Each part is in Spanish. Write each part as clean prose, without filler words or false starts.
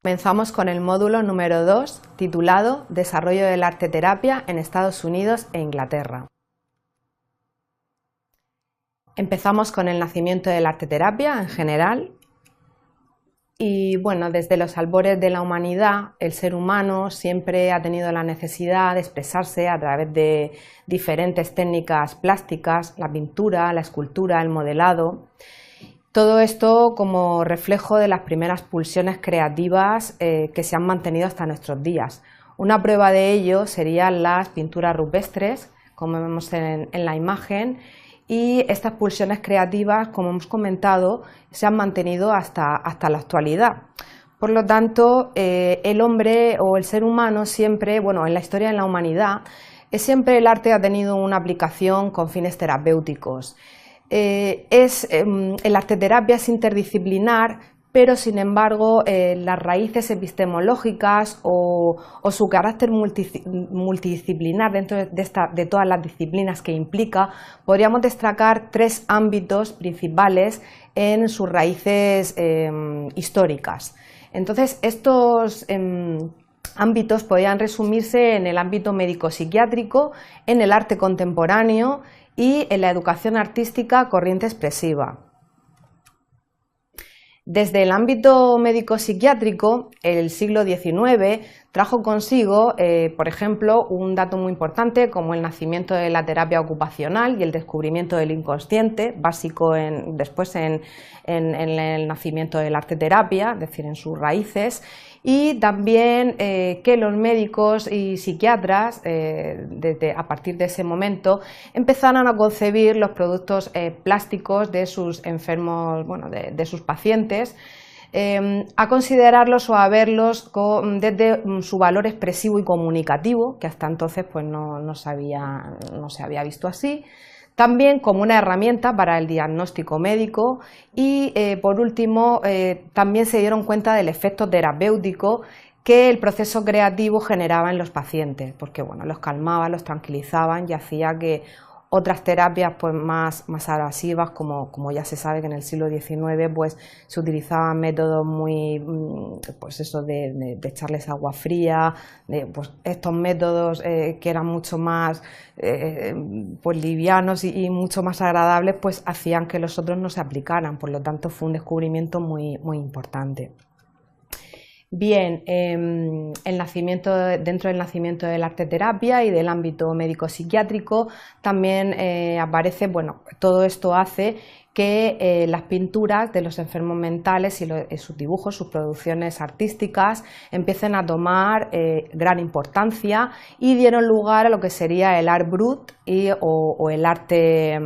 Comenzamos con el módulo número 2, titulado Desarrollo de la arteterapia en Estados Unidos e Inglaterra. Empezamos con el nacimiento de la arteterapia en general. Y bueno, desde los albores de la humanidad, el ser humano siempre ha tenido la necesidad de expresarse a través de diferentes técnicas plásticas, la pintura, la escultura, el modelado. Todo esto como reflejo de las primeras pulsiones creativas que se han mantenido hasta nuestros días. Una prueba de ello serían las pinturas rupestres, como vemos en la imagen, y estas pulsiones creativas, como hemos comentado, se han mantenido hasta la actualidad. Por lo tanto, el hombre o el ser humano siempre, bueno, en la historia de la humanidad, siempre el arte ha tenido una aplicación con fines terapéuticos. La arteterapia es interdisciplinar, pero sin embargo las raíces epistemológicas o su carácter multidisciplinar dentro de todas las disciplinas que implica, podríamos destacar tres ámbitos principales en sus raíces históricas. Entonces, estos ámbitos podrían resumirse en el ámbito médico-psiquiátrico, en el arte contemporáneo y en la educación artística corriente expresiva. Desde el ámbito médico-psiquiátrico, el siglo XIX trajo consigo, por ejemplo, un dato muy importante como el nacimiento de la terapia ocupacional y el descubrimiento del inconsciente, básico después en el nacimiento de la arteterapia, es decir, en sus raíces, y también que los médicos y psiquiatras, a partir de ese momento, empezaron a concebir los productos plásticos de sus enfermos, bueno, de sus pacientes, a considerarlos o a verlos desde su valor expresivo y comunicativo, que hasta entonces pues, no se había visto así. También como una herramienta para el diagnóstico médico y, por último, también se dieron cuenta del efecto terapéutico que el proceso creativo generaba en los pacientes, porque bueno, los calmaba, los tranquilizaban y hacía que otras terapias pues, más agresivas, como ya se sabe que en el siglo XIX pues, se utilizaban métodos muy, pues eso de echarles agua fría, pues, estos métodos que eran mucho más pues, livianos y mucho más agradables, pues hacían que los otros no se aplicaran, por lo tanto fue un descubrimiento muy importante. Bien, dentro del nacimiento de la arteterapia y del ámbito médico-psiquiátrico también aparece, bueno, todo esto hace que las pinturas de los enfermos mentales y sus dibujos, sus producciones artísticas empiecen a tomar gran importancia y dieron lugar a lo que sería el art brut o el arte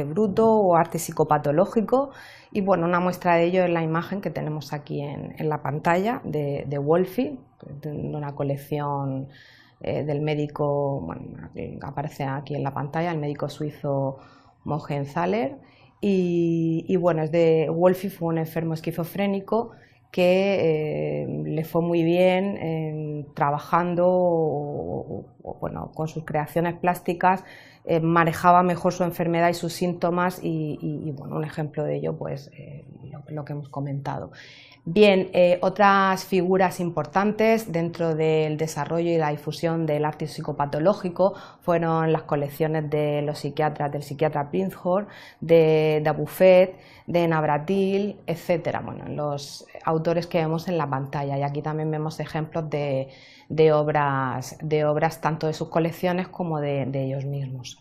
bruto o arte psicopatológico. Y bueno, una muestra de ello es la imagen que tenemos aquí en la pantalla de Wolfi, de una colección del médico, bueno, que aparece aquí en la pantalla, el médico suizo Morgenthaler. Y bueno, Wolfi fue un enfermo esquizofrénico que le fue muy bien trabajando bueno, con sus creaciones plásticas, manejaba mejor su enfermedad y sus síntomas y bueno, un ejemplo de ello pues lo que hemos comentado. Bien, otras figuras importantes dentro del desarrollo y la difusión del arte psicopatológico fueron las colecciones de los psiquiatras, del psiquiatra Prinzhorn, de Dubuffet, de Navratil, etc. Bueno, los autores que vemos en la pantalla, y aquí también vemos ejemplos de obras tanto de sus colecciones como de ellos mismos.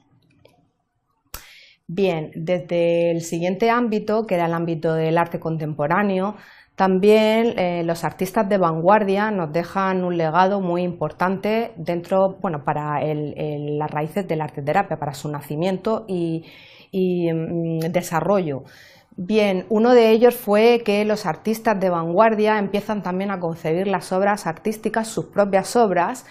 Bien, desde el siguiente ámbito, que era el ámbito del arte contemporáneo, también los artistas de vanguardia nos dejan un legado muy importante dentro, bueno, para las raíces de la arteterapia, para su nacimiento y desarrollo. Bien, uno de ellos fue que los artistas de vanguardia empiezan también a concebir las obras artísticas, sus propias obras,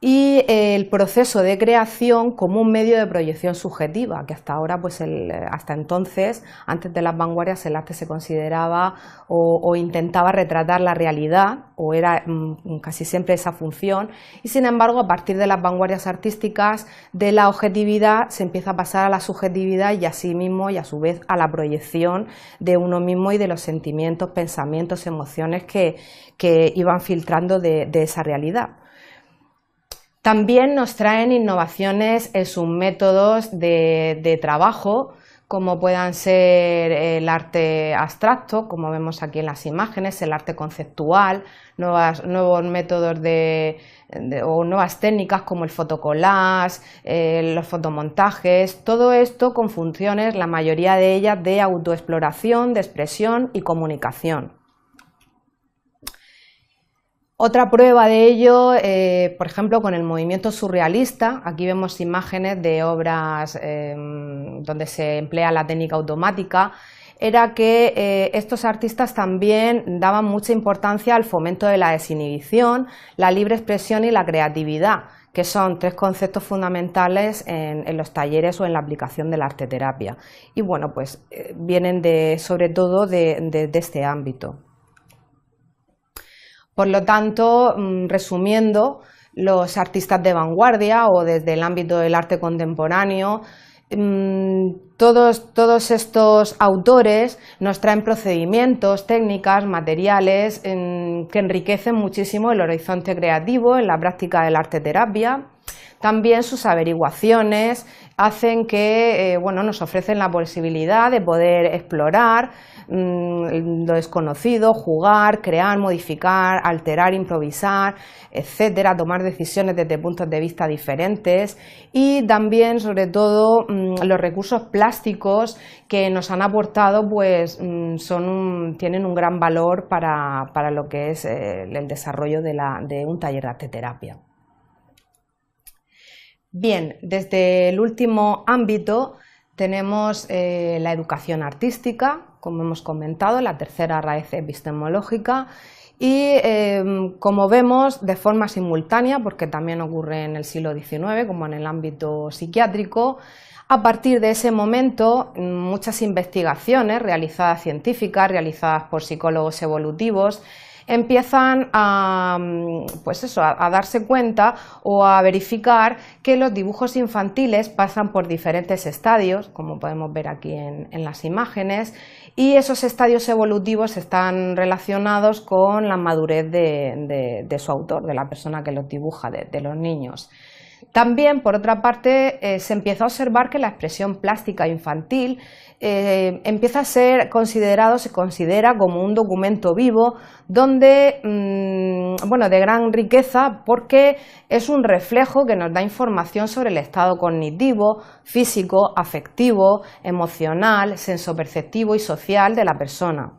y el proceso de creación como un medio de proyección subjetiva, que hasta ahora, pues hasta entonces, antes de las vanguardias, el arte se consideraba o intentaba retratar la realidad, o era casi siempre esa función, y sin embargo, a partir de las vanguardias artísticas, de la objetividad se empieza a pasar a la subjetividad y así mismo, y a su vez a la proyección de uno mismo y de los sentimientos, pensamientos, emociones que iban filtrando de esa realidad. También nos traen innovaciones en sus métodos de trabajo, como puedan ser el arte abstracto, como vemos aquí en las imágenes, el arte conceptual, nuevos métodos o nuevas técnicas como el fotocollage, los fotomontajes, todo esto con funciones, la mayoría de ellas, de autoexploración, de expresión y comunicación. Otra prueba de ello, por ejemplo, con el movimiento surrealista. Aquí vemos imágenes de obras donde se emplea la técnica automática. Era que estos artistas también daban mucha importancia al fomento de la desinhibición, la libre expresión y la creatividad, que son tres conceptos fundamentales en los talleres o en la aplicación de la arteterapia. Y bueno, pues vienen sobre todo de este ámbito. Por lo tanto, resumiendo, los artistas de vanguardia o desde el ámbito del arte contemporáneo, todos estos autores nos traen procedimientos, técnicas, materiales que enriquecen muchísimo el horizonte creativo en la práctica de la arteterapia. También sus averiguaciones hacen que nos ofrecen la posibilidad de poder explorar lo desconocido, jugar, crear, modificar, alterar, improvisar, etcétera, tomar decisiones desde puntos de vista diferentes, y también, sobre todo, los recursos plásticos que nos han aportado pues tienen un gran valor para lo que es el desarrollo de un taller de arteterapia. Bien, desde el último ámbito tenemos la educación artística, como hemos comentado, la tercera raíz epistemológica, y como vemos, de forma simultánea, porque también ocurre en el siglo XIX, como en el ámbito psiquiátrico, a partir de ese momento, muchas investigaciones científicas realizadas por psicólogos evolutivos empiezan a darse cuenta o a verificar que los dibujos infantiles pasan por diferentes estadios, como podemos ver aquí en las imágenes, y esos estadios evolutivos están relacionados con la madurez de su autor, de la persona que los dibuja, de los niños. También, por otra parte, se empieza a observar que la expresión plástica infantil empieza a ser se considera como un documento vivo donde, de gran riqueza, porque es un reflejo que nos da información sobre el estado cognitivo, físico, afectivo, emocional, sensoperceptivo y social de la persona.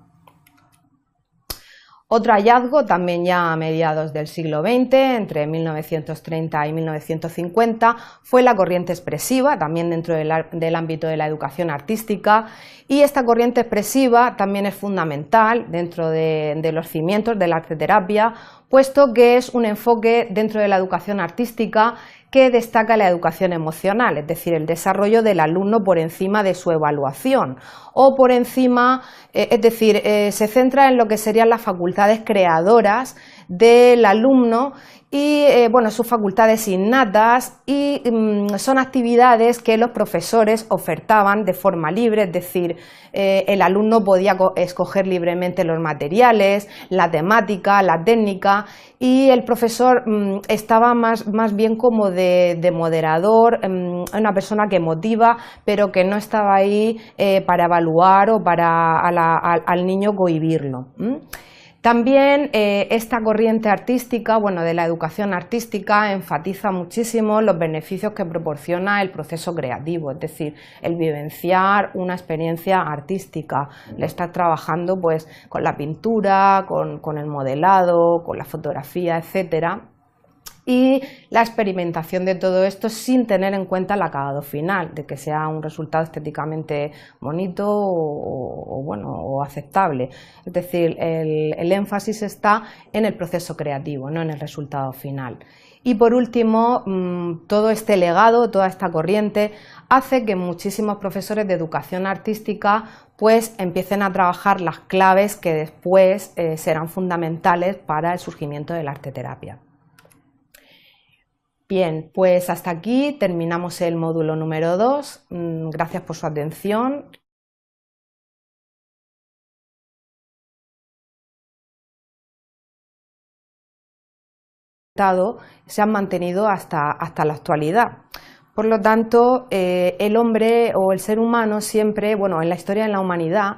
Otro hallazgo, también ya a mediados del siglo XX, entre 1930 y 1950, fue la corriente expresiva, también dentro del ámbito de la educación artística, y esta corriente expresiva también es fundamental dentro de los cimientos de la arteterapia, puesto que es un enfoque dentro de la educación artística que destaca la educación emocional, es decir, el desarrollo del alumno por encima de su evaluación, o por encima, se centra en lo que serían las facultades creadoras del alumno y sus facultades innatas, y son actividades que los profesores ofertaban de forma libre, es decir, el alumno podía escoger libremente los materiales, la temática, la técnica, y el profesor estaba más bien como de moderador, una persona que motiva, pero que no estaba ahí para evaluar o para al niño cohibirlo. También esta corriente artística, de la educación artística, enfatiza muchísimo los beneficios que proporciona el proceso creativo, es decir, el vivenciar una experiencia artística, el estar trabajando pues con la pintura, con el modelado, con la fotografía, etcétera. Y la experimentación de todo esto sin tener en cuenta el acabado final, de que sea un resultado estéticamente bonito o aceptable. Es decir, el énfasis está en el proceso creativo, no en el resultado final. Y por último, todo este legado, toda esta corriente, hace que muchísimos profesores de educación artística pues empiecen a trabajar las claves que después serán fundamentales para el surgimiento de la arteterapia. Bien, pues hasta aquí terminamos el módulo número 2. Gracias por su atención. Se han mantenido hasta la actualidad. Por lo tanto, el hombre o el ser humano siempre, bueno, en la historia de la humanidad,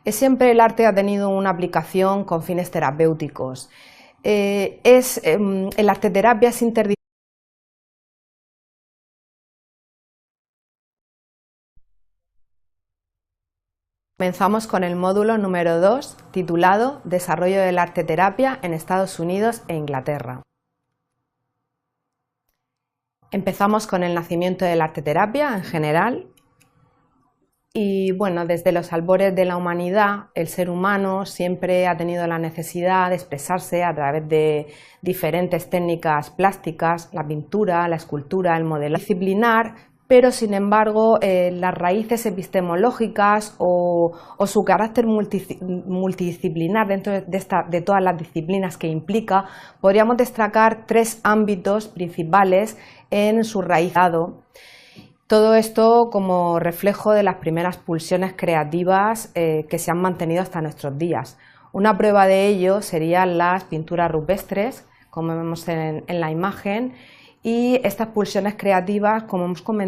siempre el arte ha tenido una aplicación con fines terapéuticos. La arteterapia es interdisciplinar. Comenzamos con el módulo número 2, titulado Desarrollo de la arteterapia en Estados Unidos e Inglaterra. Empezamos con el nacimiento de la arteterapia en general. Y bueno, desde los albores de la humanidad, el ser humano siempre ha tenido la necesidad de expresarse a través de diferentes técnicas plásticas, la pintura, la escultura, el modelaje disciplinar, pero sin embargo las raíces epistemológicas o su carácter multidisciplinar dentro de todas las disciplinas que implica, podríamos destacar 3 ámbitos principales en su raíz. Todo esto como reflejo de las primeras pulsiones creativas que se han mantenido hasta nuestros días. Una prueba de ello serían las pinturas rupestres, como vemos en la imagen, y estas pulsiones creativas, como hemos comentado,